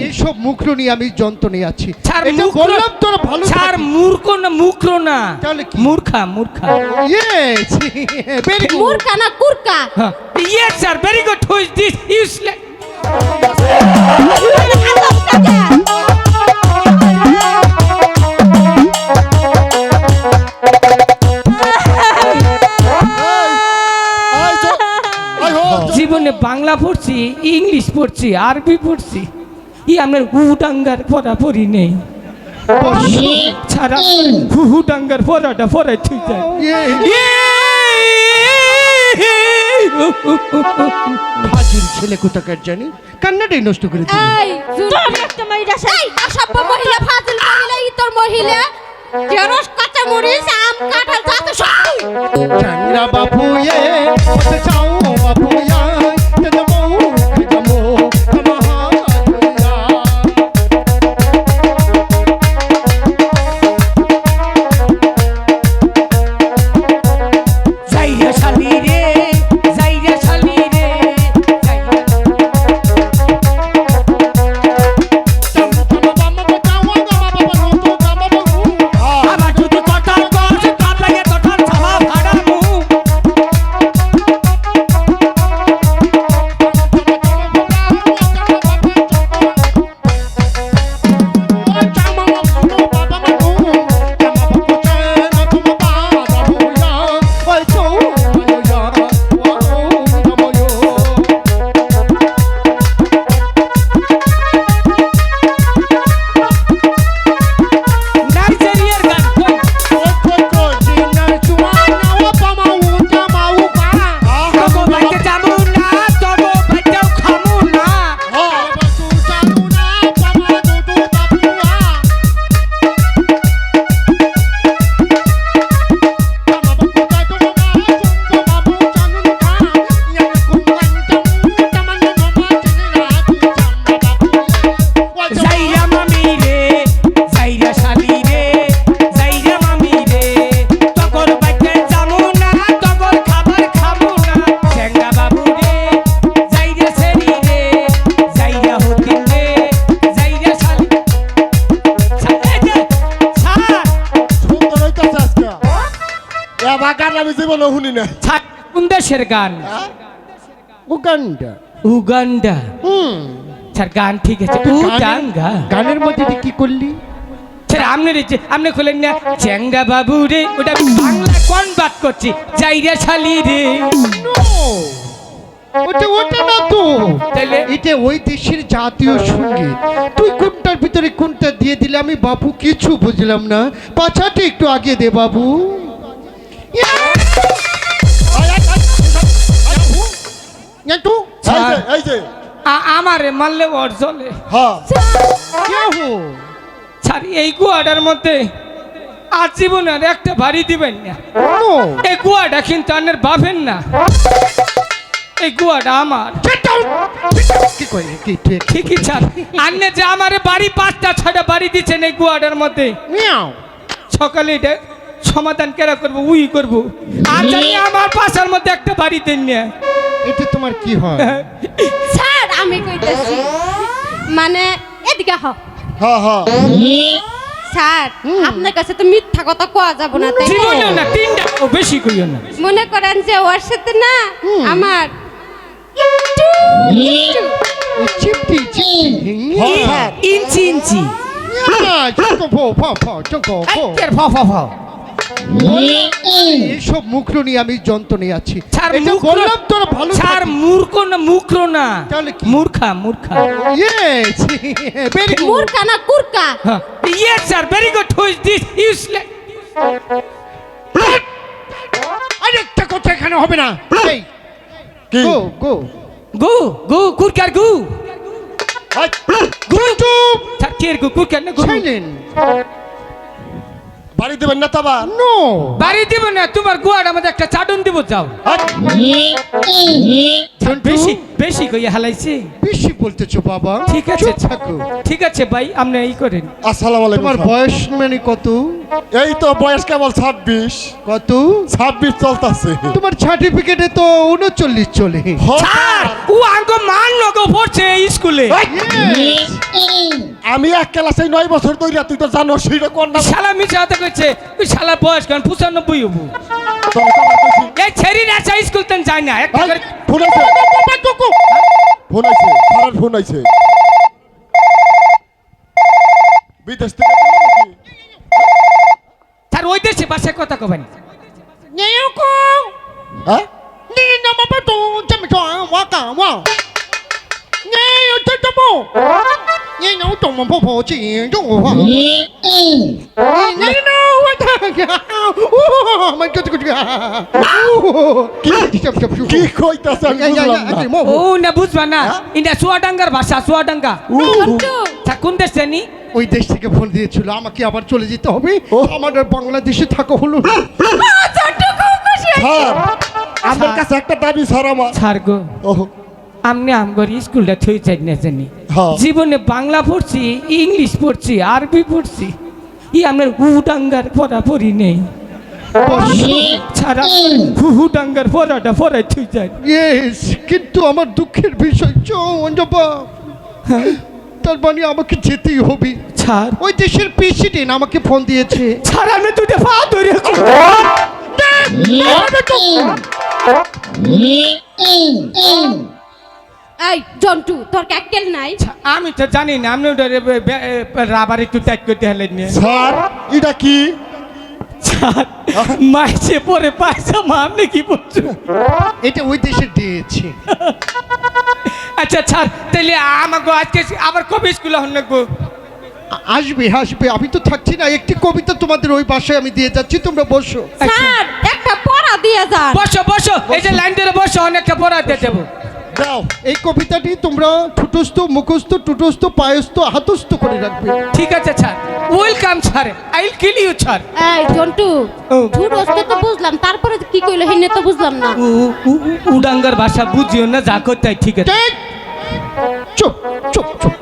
এসব মুখরো নিয়ে আমি যন্ত্রণে আছি। মূর্খ না মুখর না, মূর্খা মূর্খা। মূর্খা না কুর্কা। Yes sir, very good. Who is this useless? জীবনে বাংলা পড়ছি, ইংলিশ পড়ছি, আরবি পড়ছি, আমরা হুডাঙ্গার পড়া পড়ি নেই ছাড়া হুডাঙ্গার পড়াটা পড়াই ঠিক যায়। ফাজিল ছেলে কোথাকার জানি কান্নাটাই নষ্ট করে দিল। একটা মহিলা সেই অসভ্য মহিলা, ফাজিল মহিলা, ইতর মহিলা, ঢেঁড়স কাঁচা মরিচ আম কাঁঠাল যত সব চাংরা বাপু এ ওতে চাও বাপু আয় তে দমো দমো দমহা যাইরা শালি রে, যাইরা শালি রে, আমার যদি কথা কর কাপ লাগে তোঠার ছামা ভাড়া মু নাইজেরিয়ার গান কই তবো বাইতে যামু না, তবো বাইতেও খামু না। যাইরা মামি রে, যাইরা শালি রে, যাইরা মামি রে, তগর বাইতে যামু না, তগর খাবার খামু না। চ্যাংড়া বাবু রে, যাইরা ছেড়ি রে, যাইরা হতিন রে, যাইরা শালি। এই যে, ছাড়, কোন দেশের গান? উগান্ডা। উগান্ডা। স্যার গান ঠিক আছে, উগান্ডা। গানের মধ্যে তুই কি করলি? স্যার আপনি খুলেন না, চ্যাংড়া বাবু রে, ওটা আমি বাংলা কনভার্ট করছি, যাইরা শালি রে। ওটা না তো, তাইলে? এটা ওই দেশের জাতীয় সঙ্গীত। তুই কোনটার ভিতরে কোনটা দিয়ে দিলে আমি বাবু কিছু বুঝলাম না। পাছাটা একটু আগে দে বাবু। আমারে মারলে ওর চলে। স্যার এই গুয়াটার মধ্যে আজীবন আর একটা বাড়ি দিবেন না। এই গুয়াটা কিন্তু আনের বাপের না, এই গুয়াটা আমার। ঠিকই স্যার, আন্নে যে আমারে বাড়ি 5টা 6টা বাড়ি দিচ্ছেন এই গুয়াটার মধ্যে, সকালে এটা সমাধান কেরা করবো, উই করবো। আর জানি আমার পাশার মধ্যে একটা বাড়ি দেন না। এটা তোমার কি হয়? স্যার আমি কইতেছি, মানে এদিকে হ। স্যার আপনার কাছে তো মিথ্যা কথা কোয়া যাব না, তাই জীবনেও না, 3টা ও বেশি কইও না। মনে করেন যে ওর সাথে না আমার ইঞ্চি ইঞ্চি এসব মুখরো নিয়ে আমি যন্ত্রণে আছি। স্যার মূর্খ না মুখর না, মূর্খা মূর্খা। মূর্খা না কুর্কা। Yes sir, very good. Who is this useless? আরেকটা কথা এখানে হবে না। গো গো গো গো কুরকার গো গো চুপ। স্যার কে গো কুরকার না গো? সাইলেন্ট। বাড়ি দেবেন না তাবা নো বাড়ি দিব না, তোমার গুয়ার আমাদের একটা চাটন দিব, যাও। বেশি বেশি কইয়া হালাইছি। বেশি বলতেছো বাবা। ঠিক আছে, চুপ থাকো। ঠিক আছে ভাই, আপনি এই করেন। আসসালামু আলাইকুম তোমার স্যার। বয়স মানে কত? এই তো বয়স কেবল 26 কত? 26 চলতেছে। তোমার সার্টিফিকেটে তো 39 চলে। স্যার ও আঙ্গো মান লগো পড়ছে এই স্কুলে। Yes! আমি এক ক্লাসে 9 বছর ধরে, তুই তো জানো সেটা কোন না। শালা মিছা কথা কইছে, ওই শালার বয়স কেন 95 হবো। তোর কথা কইছি। এই ছেড়ি না চাই স্কুল তেন যায় না একটা করে। ফোন আইছে, ফোন আইছে, স্যারের ফোন আইছে। বিদেশ থেকে দিলো নাকি? স্যার ওই দেশে ভাষায় কথা কবেন। হ্যাঁ? কি কইতাছ আমি বুঝলাম না। ও না বুঝবা না, এটা চুয়াডাঙ্গার ভাষা, চুয়াডাঙ্গা। স্যার কোন দেশ জানি? ওই দেশ থেকে ফোন দিয়েছিল, আমাকে আবার চলে যেতে হবে। ও। আমার আর বাংলাদেশে থাকা হলো না। স্যার, আমার কাছে একটা দাবি স্যার আমার। স্যার গো, ওহ, আমনে আমগর স্কুলটা থই চাই না জানি। হ্যাঁ। জীবনে বাংলা পড়ছি, ইংলিশ পড়ছি, আরবি পড়ছি, ই আমার উডাঙ্গার পড়া পড়ি নেই। ছাড়া হুডাঙ্গার পড়াটা পড়াই থই যাই। ইয়েস, কিন্তু আমার দুঃখের বিষয় অঞ্জবা, তার মানে আমাকে যেতেই হবে। ছাড় ওই দেশের প্রেসিডেন্ট আমাকে ফোন দিয়েছে। ছাড়, আমি দুটো পা ধরে এই জন্টু, তোর ক্যাকেল নাই? আমি তো জানি না, আপনি ওটা রাবার একটু টাইট করতে হলেন নিয়ে। স্যার এটা কি? ছাড়, মাইছে পরে পায়জামা, আপনি কি বলছেন? এটা ওই দেশের দিয়েছে। আচ্ছা ছাড়, তাহলে আমাকে আজকে আবার কবে স্কুলে হন লাগবো? আসবে আসবে, আমি তো থাকছি না। একটি কবিতা তোমাদের ওই বাসায় আমি দিয়ে যাচ্ছি, তোমরা বসো। স্যার একটা পড়া দিয়ে যান। বসো বসো, এই যে লাইন ধরে বসো, অনেকটা পড়া দিয়ে দেবো। দাও। এই কবিতাটি তোমরা ঠুটস্থ মুখস্থ টুটস্থ পায়স্থ হাতস্থ করে রাখবে। ঠিক আছে sir, welcome sir, I will kill you sir. এই জন্টু, ও। ঝুড়স্ত তো বুঝলাম, তারপরে কি কইলো হেনে তো বুঝলাম না। উডাঙ্গার ভাষা বুঝিও না, যা করতে হয় ঠিক আছে। ঠিক। চুপ চুপ চুপ।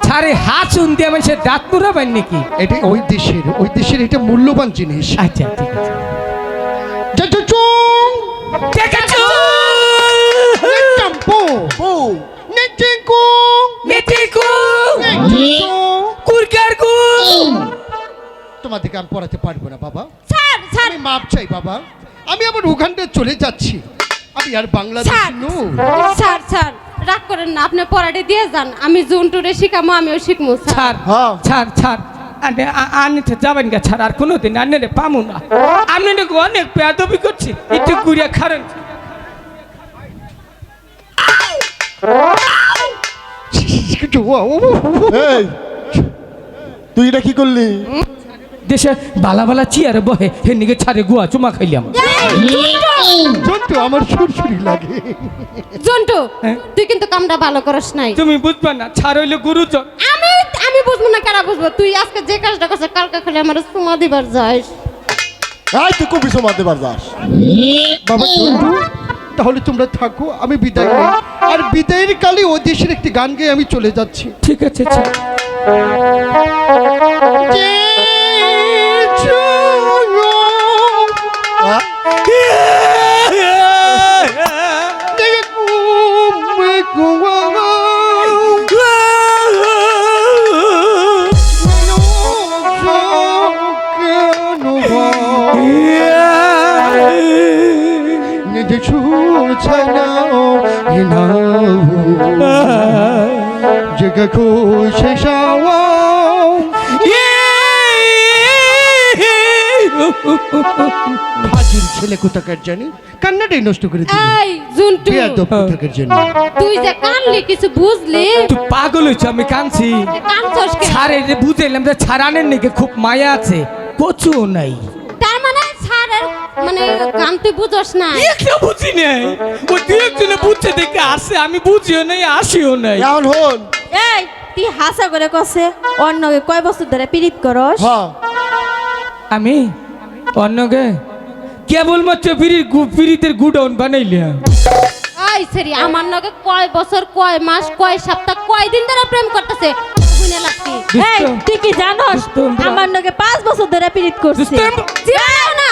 ছাড়ে হাত শুনতে আমি সে দাঁত পুরাবেন নাকি? এটা ওই দেশের এটা মূল্যবান জিনিস। আচ্ছা ঠিক আছে। যা, যা, চুং। ঠিক আছে। নেটাম্পো। ও, নেটিকুং। মেটিকু নেটিকুং। কুরকারকু। তোমাদেরকে আমি পড়াতে পারবো না বাবা। স্যার স্যার আমি মাপ চাই বাবা, আমি আবার ওখানটা চলে যাচ্ছি। আমি আর বাংলাদেশ স্যার নই। স্যার স্যার রাগ করেন না, আপনি পড়াটি দিয়ে যান। আমি জন্টুরে শিখামো, আমিও শিখবো। স্যার ছাড় হ্যাঁ। ছাড় ছাড়, আনে তো যাবেন গা ছাড়, আর কোনোদিন আনে রে পামু না। আমি নাকি অনেক পেয়াদবি করছি, একটু ঘুরিয়া খারেন। এই তুই এটা কি করলি? দেশে বালা বালা চিয়ারে বহে, হে নিকে ছাড়ে গুয়া চুমা খাইলাম। জন্টু আমার সুরসুরি লাগে। জন্টু, হ্যাঁ? তুই কিন্তু কামটা ভালো করিস নাই। তুমি বুঝবা না, ছাড় হইলে গুরুজন। আমি আমি বুঝবো না, কারা বুঝবো? তুই আজকে যে কাজটা করছিস, কালকে খালি আমার সুমা দিবার যাস। এই তুই কবি সমাতে পার যাস। বাবা জন্টু, তাহলে তোমরা থাকো, আমি বিদায় নেই। আর বিদায়ের কালে ওই দেশের একটি গান গেয়ে আমি চলে যাচ্ছি। ঠিক আছে ছাড়। হ্যাঁ? जगह को शेषावा ফাজিল ছেলে কোথাকার জানি, কান্নাটাই নষ্ট করে দিল। এই জন্টু, বেয়াদব কোথাকার জানি। তুই যে কানলি কিছু বুঝলি? তুই পাগল হয়েছ, আমি কাঁদছি। কানছস কেন? ছাড় এই যে বুঝলাম যে ছাড়ানের নাকি খুব মায়া আছে, কচু নাই। তার মানে স্যারের মানে গান তুই বুঝস না? একটা বুঝি নাই, ওই দুই একজনে বুঝছে দেখে আসে, আমি বুঝিও নাই আসিও নাই। এখন হন। এই তুই হাসা করে কছে অন্যকে কয় বছর ধরে পীড়িত করস? হ্যাঁ আমি অন্যকে কেবলমাত্র ফিরিতের গুডাউন বানাইলাম। এই সেরি আমার নগে কয় বছর কয় মাস কয় সপ্তাহ কয় দিন ধরে প্রেম করতেছে বুঝনে লাগছি। এই তুই কি জানোস দুষ্টু। আমার নগে 5 বছর ধরে পিরিত করছে দুষ্টু। যাও না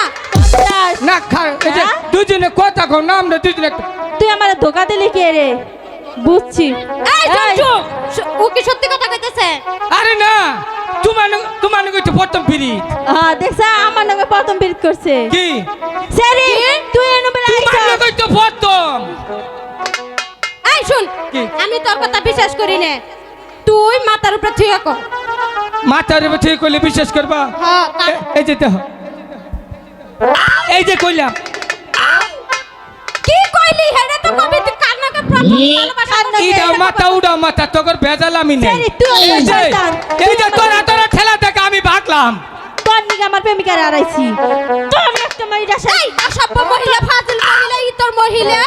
না খা এই যে দুজনে কথা কও না আমরা দুজনে তুই আমারে ধোকা দিলি কে রে বুঝছি এই জন্টু ও কি সত্যি কথা কইতেছে? আরে না তোমার কইতে প্রথম ফিরিত হ্যাঁ দেখছ আমার নগে প্রথম পিরিত করছে কি সেরি তুই এনু বেলা তোমার আইছস কইতে প্রথম এই শুন কি? আমি তোর কথা বিশ্বাস করি না, তুই মাথার উপরে থুইয়া কর। মাথার উপর ঠিক করলে বিশ্বাস করবা? হ্যাঁ এই যে দেখো এই যে কইলাম কি কইলি হেডা তো কবি তুই কান্নাকে প্রথম ভালোবাসা ইডা মাথা উড়া মাথা তোর ভেজাল আমি নেই। সেরি তুই এই যে শয়তান এই যে তোরা ঠেলা থেকে আমি ভাগলাম। তোর নিকে আমার প্রেমিকারে আড়াইছি তোর আমি একটা মাইরা এই অসভ্য মহিলা ফাজিল মহিলা ই তোর মহিলা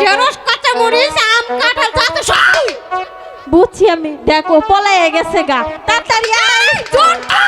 ঢেঁড়স কাঁচা মরিচ আম কাঁঠাল যত সব বুঝছি আমি দেখো পলায়ে গেছে গা তাড়াতাড়ি আয় জন্টু